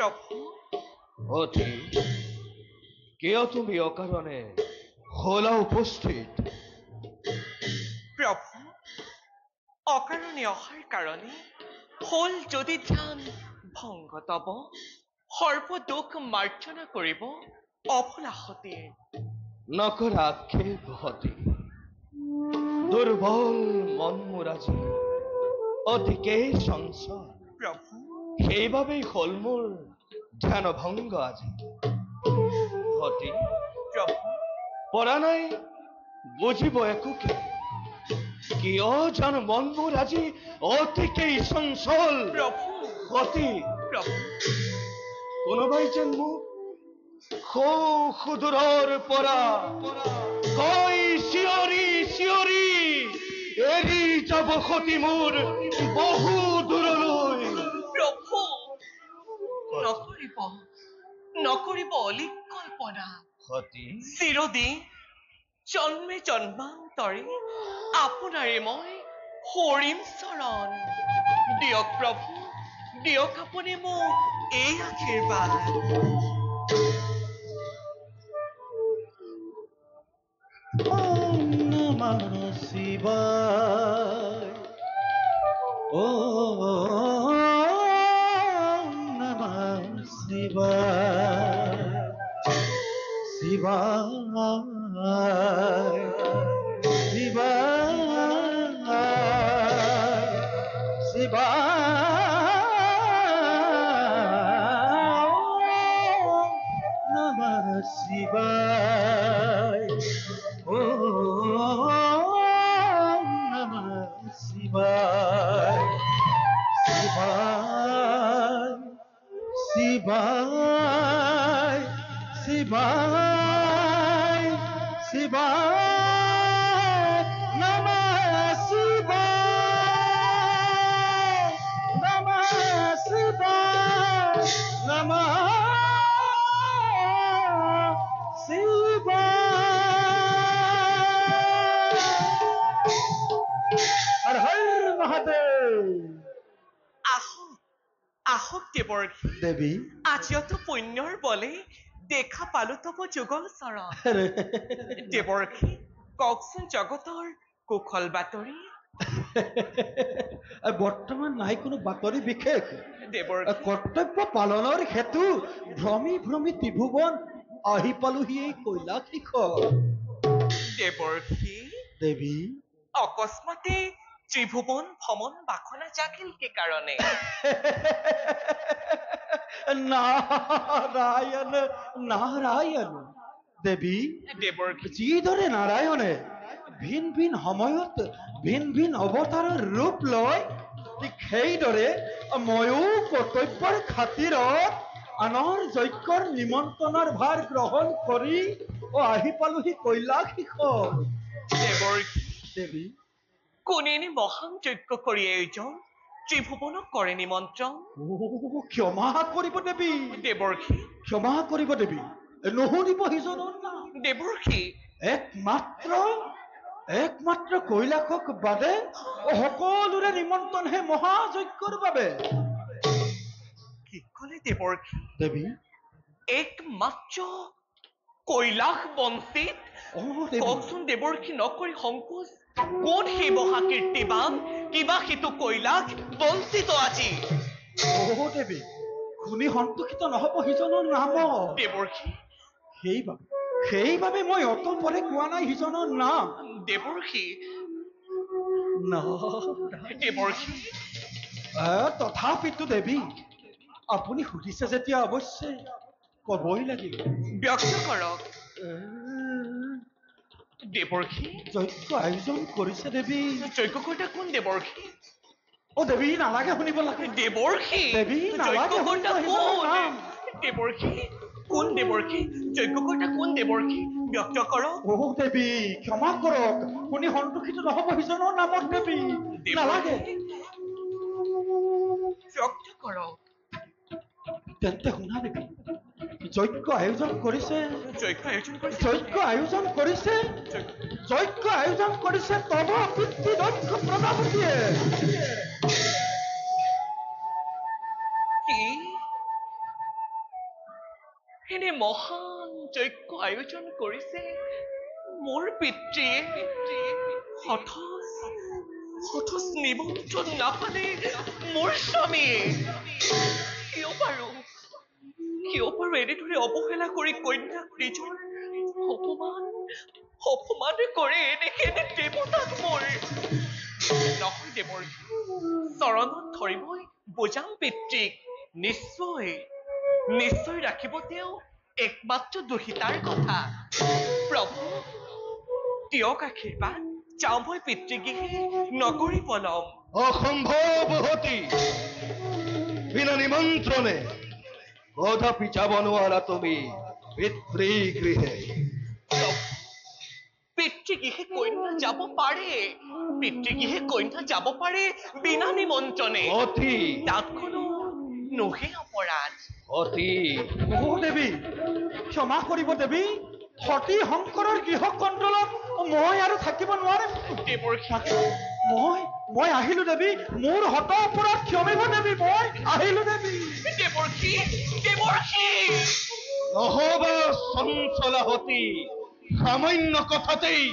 প্ৰভু অতি কিয় তুমি অকাৰণে হলা উপস্থিত? প্ৰভু অকাৰণে অহাৰ কাৰণে হল যদি ধ্যান ভংগ তব সৰ্বদোষ মাৰ্জনা কৰিব অফলাহতে নকৰা আক্ষেপ হতি দুৰ্বল মন মোৰ আজি অতিকেই চঞ্চল। প্ৰভু সেইবাবেই হল মোৰ ধ্যান ভংগ আজি। হতি প্ৰভু পৰা নাই বুজিব একোকে, কিয় জানো মন মোৰ আজি অতিকেই চঞ্চল। প্ৰভু হতি প্ৰভু কোনোবাই যেন মোক সুদূৰৰ পৰা কৈ চিঞৰি চিঞৰি এৰি যাব সতি মোৰ বহু দূৰলৈ। প্ৰভু নকৰিব নকৰিব অলিক কল্পনা। সতি চিৰদিন জন্মে জন্মান্তৰে আপোনাৰে মই হৰিম চৰণ। দিয়ক প্ৰভু দিয়ক আপুনি মোক এই আশীৰ্বাদ। Om Namah Shivaya. Om Namah Shivaya. Shivaya. Shivaya. Shivaya. Om Namah Shivaya. Om Namah Shivaya. Shivaya. Shivaya. Shivaya. Namah Shivaya. Namah Shivaya. Namah हर हर महादेव। আহক আহক দেৱৰ্ষি देवी আজিতো পুণ্যৰ বলে দেখা পালো তব যুগল চৰণ। দেৱৰ্ষি কওকচোন জগতৰ কুশল বাতৰি। বৰ্তমান নাই কোনো বাতৰি বিশেষ। দেৱৰ্ষি কৰ্তব্য পালনৰ হেতু ভ্ৰমি ভ্ৰমি ত্ৰিভুৱন আহি পালোহি এই কৈলাশ শিখৰ। দেৱৰ্ষি দেৱী অকস্মাতে ত্ৰিভুৱন ভ্ৰমণ বাসনা জাগিল কি কাৰণে? নাৰায়ণ নাৰায়ণ। দেৱী দেৱৰ্ষি যিদৰে নাৰায়ণে ভিন ভিন সময়ত ভিন ভিন অৱতাৰৰ ৰূপ লয়, ঠিক সেইদৰে ময়ো কৰ্তব্যৰ খাতিৰত আনৰ যজ্ঞৰ নিমন্ত্ৰণৰ ভাৰ গ্ৰহণ কৰি আহি পালোহি কৈলাশ শিখৰ। দেৱৰ্ষি দেৱী কোনেনে মহান যজ্ঞ কৰি আয়োজন ত্ৰিভুৱনক কৰে নিমন্ত্ৰণ। ক্ষমা কৰিব দেৱী, দেৱৰ্ষি ক্ষমা কৰিব দেৱী, নুশুনিব সিজনৰ নাম। দেৱৰ্ষি একমাত্ৰ কৈলাশক বাদে সকলোৰে নিমন্ত্ৰণহে মহাযজ্ঞৰ বাবে। কি ক'লে দেৱৰ্ষি? দেৱী একমাত্ৰ কৈলাশ বঞ্চিত? দেৱী কওকচোন দেৱৰ্ষি নকৰি সংকোচ, কোন সেই মহাকীৰ্তিবান কিবা সিটো কৈলাশ বঞ্চিত আজি? দেৱী শুনি সন্তোষিত নহব সিজনৰ নাম। দেৱৰ্ষি সেইবাবে মই অতপৰে কোৱা নাই সিজনৰ নাম। দেৱৰ্ষি দেৱৰ্ষি তথাপিতো দেৱী আপুনি সুধিছে যেতিয়া অৱশ্যে কবই লাগিব। ব্যক্ত কৰক। দেৱৰ্ষি যজ্ঞ আয়োজন কৰিছে দেৱী। যজ্ঞকৰ্তা কোন দেৱৰ্ষি? দেৱী নালাগে শুনিব লাগে। দেৱৰ্ষি দেৱী নালাগে যজ্ঞকৰ্তা শুনিব কোন? সিজনৰ নাম। দেৱৰ্ষি কোন দেৱৰ্ষি? যজ্ঞকৰ্তা কোন দেৱৰ্ষি? ব্যক্ত কৰক। দেৱী ক্ষমা কৰক, শুনি সন্তোষিত নহব সিজনৰ নামত দেৱী। নালাগে। ব্যক্ত কৰক। তেন্তে শুনা দেৱী, যজ্ঞ আয়োজন কৰিছে তব পিতৃ দক্ষ প্ৰজাপতিয়ে। কি মহান যজ্ঞ আয়োজন কৰিছে মোৰ পিতৃয়ে হঠচ নিমন্ত্ৰণ নাপালে মোৰ স্বামীয়ে কিয় পাৰো এনেদৰে অৱহেলা কৰি কন্যাক নিজৰ অপমান কৰে এনেকে দেৱতাক মোৰ নহয় দেৱৰ চৰণত ধৰি মই বুজাম পিতৃক নিশ্চয় ৰাখিব তেওঁ একমাত্ৰ দুহিতাৰ কথা প্ৰভু দিয়ক আশীৰ্বাদ যাওঁ মই পিতৃগৃহে নগৰী পলম অসম্ভৱ হতি বিনা নিমন্ত্ৰণে কদাপি যাব নোৱাৰা তুমি পিতৃগৃহে পিতৃগৃহে কন্যা যাব পাৰে বিনা নিমন্ত্ৰণে অতি তাত কোনো নহে অপৰাধ অতি অ দেৱী ক্ষমা কৰিব দেৱী সতী শংকৰৰ গৃহ কণ্ডলত মই আৰু থাকিব নোৱাৰিম দেৱৰ মই আহিলো দেৱী মোৰ হত অপৰাধ ক্ষমিব দেৱী মই আহিলো দেৱী দেৱৰ্ষি নহবা চঞ্চলা হতি সামান্য কথাতেই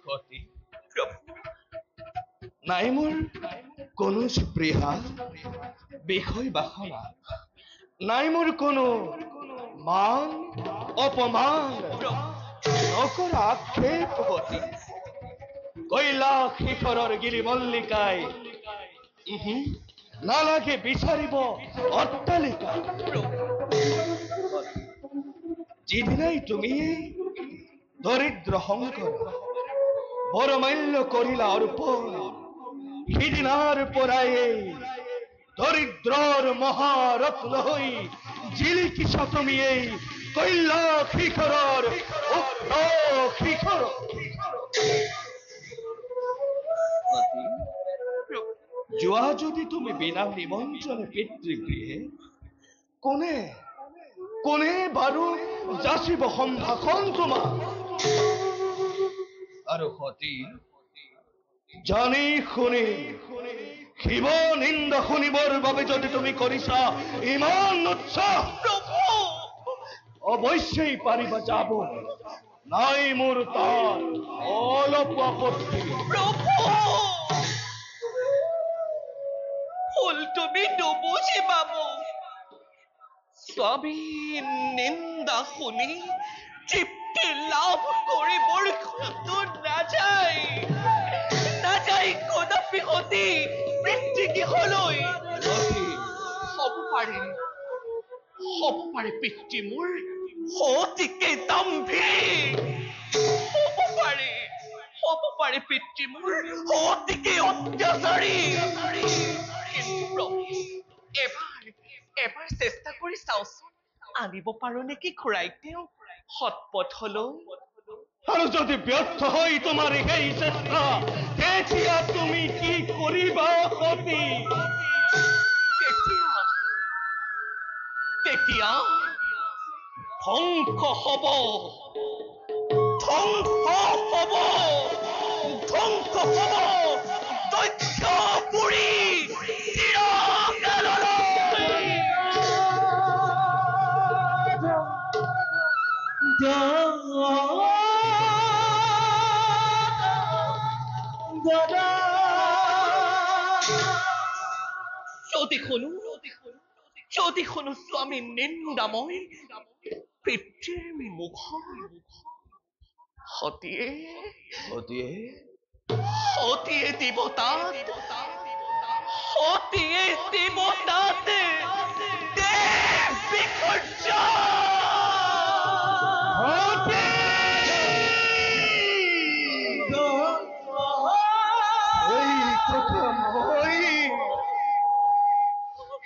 সতী নাই মোৰ কোনো স্পৃহা বিষয় বাসনা নাই মোৰ কোনো মান অপমান নকৰা আক্ষেপ হতি কৈলাস শিখৰৰ গিৰি মল্লিকাই নালাগে বিচাৰিব অট্টালিকা যিদিনাই তুমি দৰিদ্ৰ শংকৰ বৰমাল্য কৰিলা অৰ্পণ সিদিনাৰ পৰাই দৰিদ্ৰৰ মহাৰত্ন হৈ জিলিকিছা তুমি এই কৈলাস শিখৰৰ উক্ত শিখৰ যোৱা যদি তুমি বিনা নিমন্ত্ৰণে পিতৃগৃহে কোনে বাৰু যাচিব সম্ভাষণ তোমাক আৰু সতী জানি শুনি শিৱ নিন্দা শুনিবৰ বাবে যদি তুমি কৰিছা ইমান উৎসাহ অৱশ্যেই পাৰিবা যাব নাই মোৰ তাত অলপ আপত্তি ভুল তুমি নুবুজি বাবু স্বামী নিন্দা শুনি তৃপ্তি লাভ কৰিবৰ কোনো নাযায় কদাপি সতী পিতৃগৃহলৈ হ'ব পাৰে পিতৃ মোৰ অতিকে দাম্ভিক হ'ব পাৰে পিতৃ মোৰ অতিকে অত্যাচাৰী কিন্তু প্ৰভু এবাৰ চেষ্টা কৰি চাওচোন আনিব পাৰো নেকি খুৰাই তেওঁ সৎপথলৈ আৰু যদি ব্যৰ্থ হয় তোমাৰ সেই চেষ্টা তেতিয়া তুমি কি কৰিবা সতী তেতিয়া ধ্বংস হ'ব দক্ষপুৰী যদি শুনো স্বামী নিন্দাময় পিতৃৰ মুখত সতীয়ে দিব তাত দেহ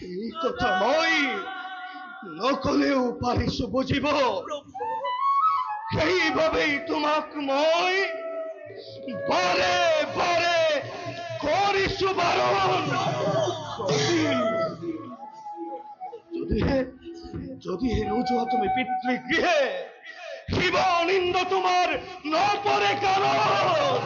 এই কথা মই নকলেও পাৰিছো বুজিব সেইবাবেই তোমাক মই বাৰে বাৰে কৰিছো বাৰণ যদিহে নোযোৱা তুমি পিতৃগৃহে শিৱ নিন্দা তোমাৰ নপৰে কাৰণ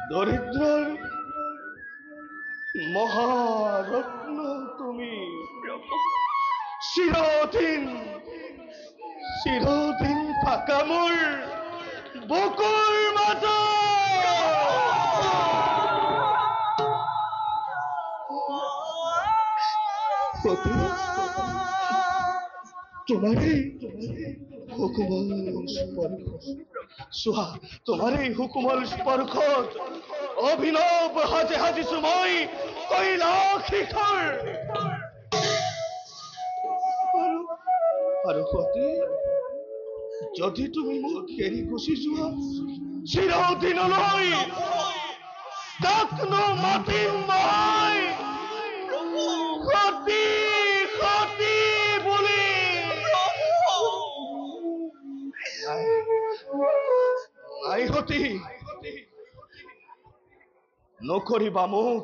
দৰিদ্ৰৰ মহাৰত্ন তুমি প্ৰভু চিৰদিন চিৰদিন থাকা মোৰ বুকুৰ তোমাৰে হুকুমৰ স্পৰ্শ চোৱা তোমাৰে হুকুমৰ স্পৰ্শত অভিনৱ সাজে সাজিছো মই কৈলাশ শিখৰ আৰু সতী যদি তুমি মোক এৰি গুচি যোৱা চিৰদিনলৈ তাকনো মাতিম মই সতী সতী বুলি নাই সতী নকৰিবা মোক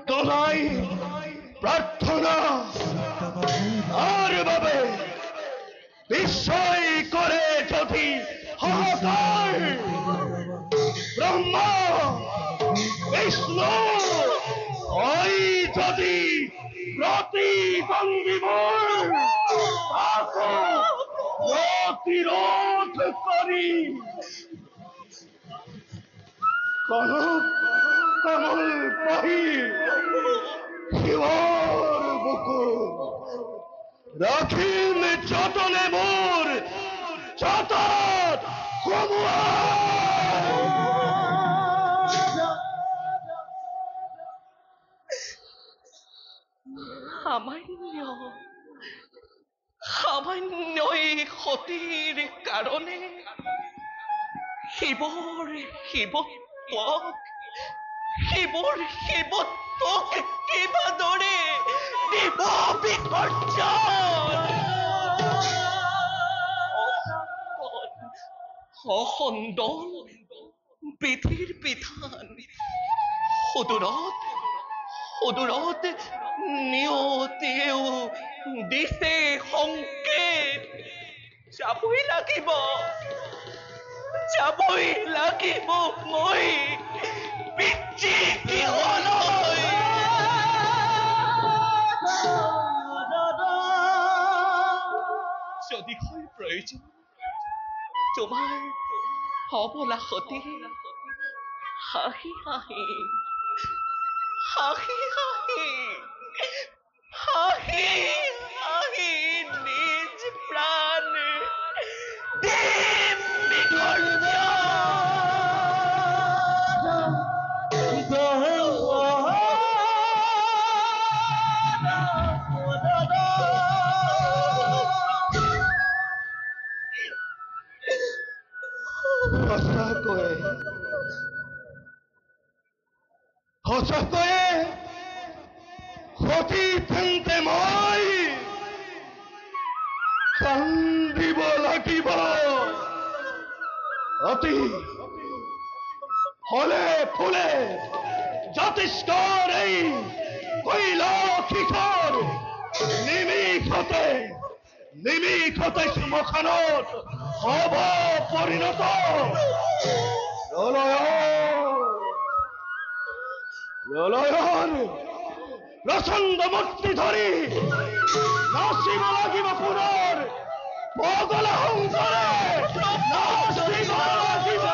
দোলাই প্ৰাৰ্থনা আৰু বাবে নিশ্চয় কৰে যদি হাহাকাৰ ব্ৰহ্মা বিষ্ণু ঐ যদি প্ৰতিদ্বন্দ্বী মোৰ আকৌ প্ৰতিৰোধ কৰি কনক কমল পাহি শিৱৰ বুকুত ৰাখিম যতনে মোৰ যতত সামান্য এই সতীৰ কাৰণে শিৱৰ শিৱত্বক কিবাদৰে দিব বিসৰ্জন অসন্দন বিধিৰ বিধান সুদূৰত নিয়তিও দিছে সংকেত যাবই লাগিব মই পিতৃ গৃহলৈ যদি হয় প্ৰয়োজন তোমাৰ অবলা সতী হাঁহি নিজ প্ৰাণ দিম সঁচাকৈয়ে সতী তেন্তে মই কান্দিব লাগিব অতি ফলে ফুলে জাতিষ্কৰ এই কৈলাশ শিখৰ নিমিষতে শ্মশানত হ'ব পৰিণত প্ৰলয়ৰ প্ৰচণ্ড মূৰ্তি ধৰি নাচিব লাগিব পুনৰ পগলা সংসাৰে নাচিব লাগিব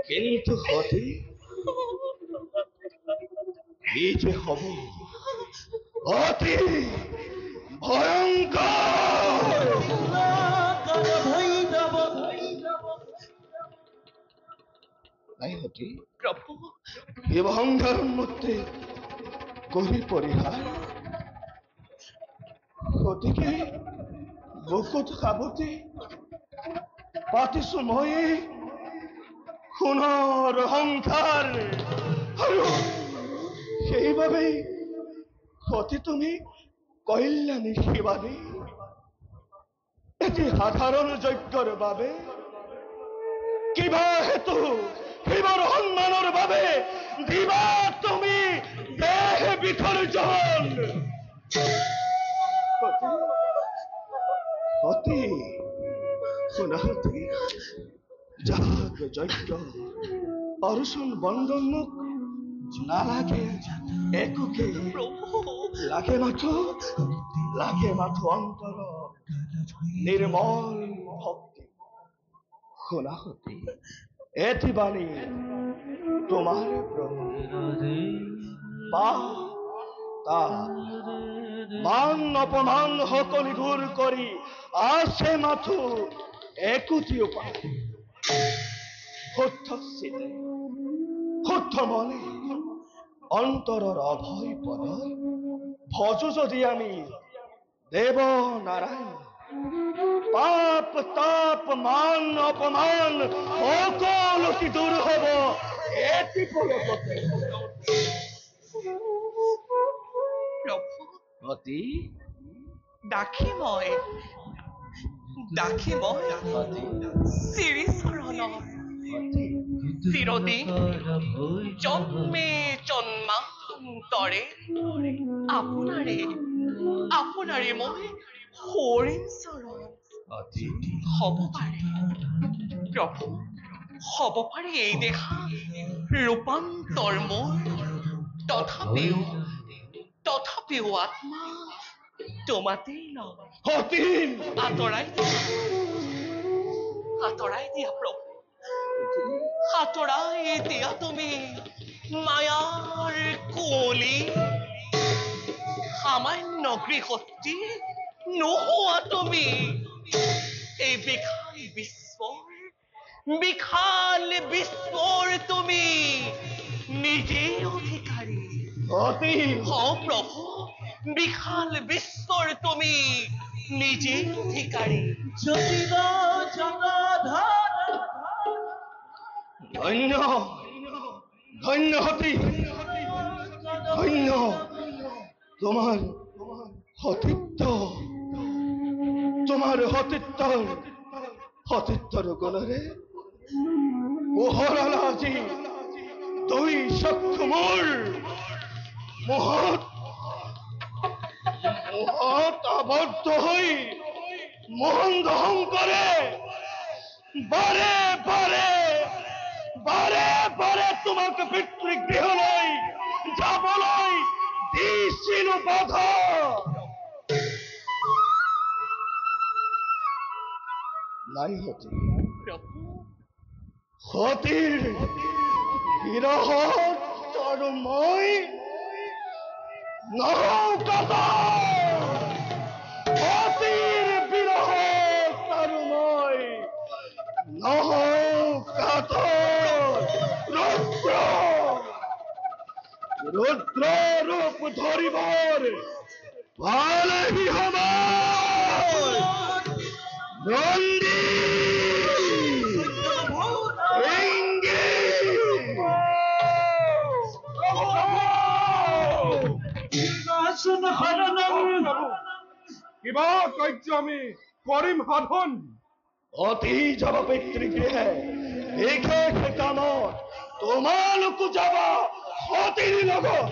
কিন্তু সতী কি যে হব অতি ভয়ঙ্কর নাই সতী প্রভু এই ভয়ঙ্কর মধ্যে করি পরিহার সতীকে বুকুত সাবতি পাতিছো মই সোণৰ সংসাৰ আৰু সেইবাবেই সতী তুমি কল্যাণী শিৱানী এটি সাধাৰণ যজ্ঞৰ বাবে কিবা হেতু শিৱৰ সন্মানৰ বাবে দিবা তুমি দেহে বিসর্জন। অতি সোনাহতি যাগ যজ্ঞ অরসুন বন্দন না লাগে একুকে লাগে মাথো অন্তর নির্মল ভক্তি। সোনাহতি এটি বাণী তোমার প্রতি। তা মান অপমান সকলি দূর করি আসে মাথু একুটি উপায়। শুদ্ধ চিতে শুদ্ধ মনে অন্তৰৰ অভয় পদ ভজো যদি আমি দেৱ নাৰায়ণ, পাপ তাপ মান অপমান সকলোটি দূৰ হব এটি পলকতে। প্ৰভু অতি ডাকি মই শ্ৰীচৰণৰ চিৰদিন জন্মে জন্মান্তৰে আপোনাৰে মই হৰিণ চৰণ হ'ব পাৰে। প্ৰভু হ'ব পাৰে এই দেখা ৰূপান্তৰ মোৰ, তথাপিও আত্মা তোমাতেই লওঁ। অতীন আঁতৰাই দিয়া প্ৰভু, আঁতৰাই দিয়া তুমি মায়াৰ কুঁৱলী। সামান্য গৃহস্থী নোহোৱা তুমি এই বিশাল বিশ্বৰ তুমি নিজে অধিকাৰী। অতীন প্ৰভু বিশাল বিশ্বৰ তুমি নিজে অধিকাৰী। ধন্য ধন্য হতি ধন্য তোমাৰ সতীত্ব, তোমাৰ সতীত্বৰ গুণৰে পোহৰালা আজি দুই চক্ষু মোৰ মোহত আবদ্ধ হই মোহন দহন কৰে। বাৰে বাৰে তোমাকে পিতৃগৃহলৈ যাবলৈ দিছিলো বাধা। নাই হতি সতীৰ বিৰহত আৰু মই সতীৰ বিৰহত আৰু মই ৰুদ্ৰ ৰূপ ধৰিবাৰ পালেহি আমাৰ নন্দী কিবা কাৰ্য আমি কৰিম সাধন। অতি যাব পিতৃগৃহে বিশেষ কামত তোমালোকো যাবা সতীৰ লগত।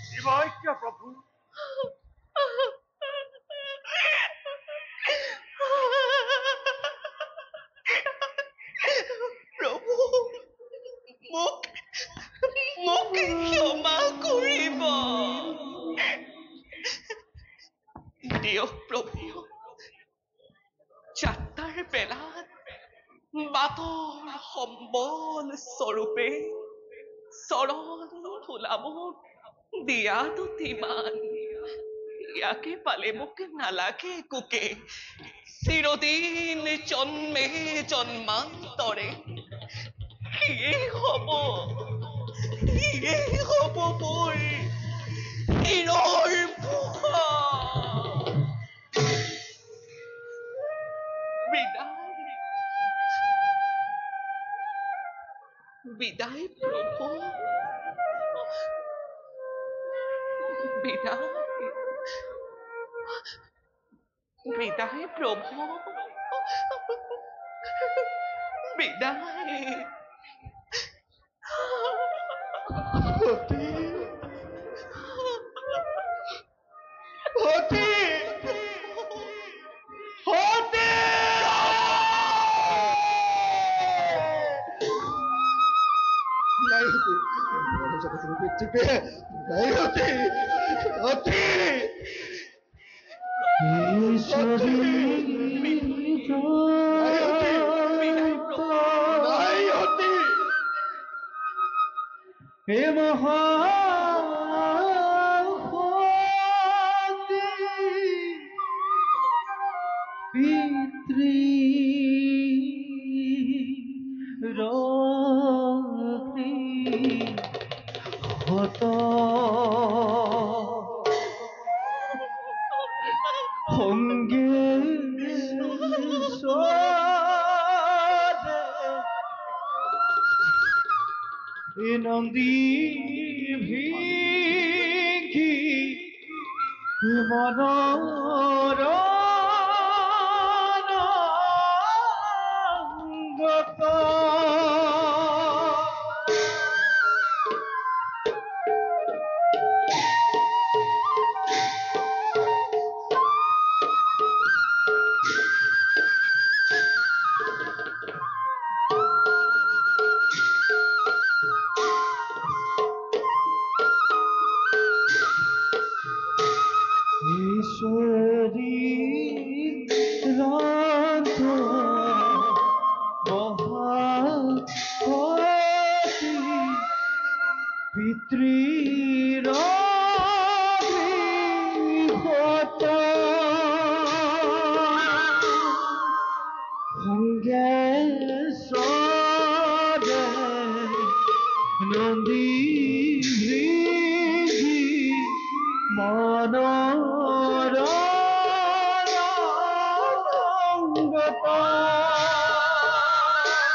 শিৱাজ্ঞা প্ৰভু। প্ৰভু মোক ক্ষমা কৰিব দিয়ক প্ৰভু। যাত্ৰাৰ বেলাত বাটৰ সম্বল স্বৰূপে চৰণ ফুলা মোক দিয়াটো তিমান। ইয়াকে পালে মোক নালাগে একোকে, চিৰদিন জন্মে জন্মান্তৰে সিয়েই হ'ব মোৰ শিৰৰ পোহৰ। বিদায় প্ৰভু, বিদায় প্ৰভু, বিদায়। সতী সতী সতী নাই সতী তুমি পিতৃ পেয়ে নাই সতী সতী ঈশ্বরী নাই সতী হে মহা পিতৃ রক্তি হত সঙ্গে নন্দী ভিখি মনৰ গত ঈশ্বৰী ৰাধ মহাপতি পিতৃৰ গৃহত সঙ্গেশ্বৰে নন্দী ভৃগি মনোৰঙ্গত